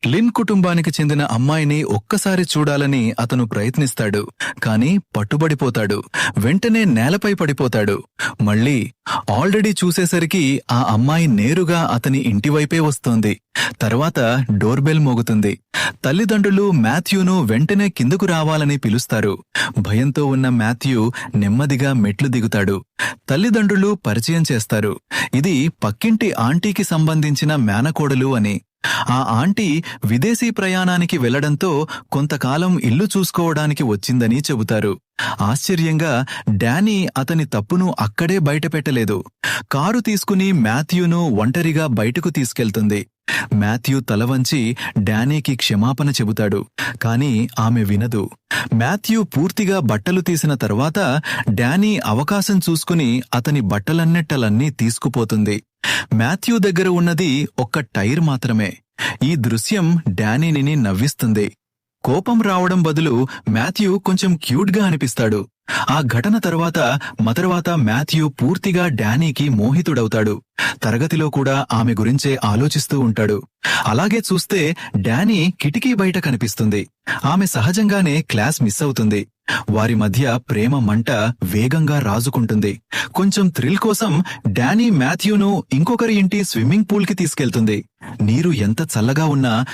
Lin కుటుంబానికి చెందిన అమ్మాయిని ఒక్కసారి చూడాలని అతను ప్రయత్నిస్తాడు. కాని పట్టుబడిపోతాడు. వెంటనే నేలపై పడిపోతాడు. మళ్ళీ ఆల్రెడీ చూసేసరికి ఆ అమ్మాయి నేరుగా అతని ఇంటివైపే వస్తోంది. తర్వాత డోర్బెల్ మోగుతుంది. తల్లిదండ్రులు మాథ్యూను వెంటనే కిందకు రావాలని పిలుస్తారు. భయంతో ఉన్న మాథ్యూ నెమ్మదిగా మెట్లు దిగుతాడు. తల్లిదండ్రులు పరిచయం చేస్తారు. ఇది పక్కింటి ఆంటీకి సంబంధించిన మేనకోడలు అని. ఆ ఆంటీ విదేశీ ప్రయాణానికి వెళ్లడంతో కొంతకాలం ఇల్లు చూసుకోవడానికి వచ్చిందని చెబుతారు. ఆశ్చర్యంగా డానీ అతని తప్పును అక్కడే బయటపెట్టలేదు. కారు తీసుకుని మాథ్యూను ఒంటరిగా బయటకు తీసుకెళ్తుంది. మాథ్యూ తలవంచి డానీకి క్షమాపణ చెబుతాడు. కాని ఆమె వినదు. మాథ్యూ పూర్తిగా బట్టలు తీసిన తర్వాత డానీ అవకాశం చూసుకుని అతని బట్టలన్నెట్టలన్నీ తీసుకుపోతుంది. మాథ్యూ దగ్గర ఉన్నది ఒక్క టైర్ మాత్రమే. ఈ దృశ్యం డానీని నవ్విస్తుంది. కోపం రావడం బదులు మాథ్యూ కొంచెం క్యూట్గా అనిపిస్తాడు. ఆ ఘటన తర్వాత మాథ్యూ పూర్తిగా డానీకి మోహితుడవుతాడు. తరగతిలో కూడా ఆమె గురించే ఆలోచిస్తూ ఉంటాడు. అలాగే చూస్తే డానీ కిటికీ బయట కనిపిస్తుంది. ఆమె సహజంగానే క్లాస్ మిస్ అవుతుంది. వారి మధ్య ప్రేమ మంట వేగంగా రాజుకుంటుంది. కొంచెం థ్రిల్ కోసం డానీ మాథ్యూను ఇంకొకరి ఇంటి స్విమ్మింగ్ పూల్ కి తీసుకెళ్తుంది. నీరు ఎంత చల్లగా ఉన్నా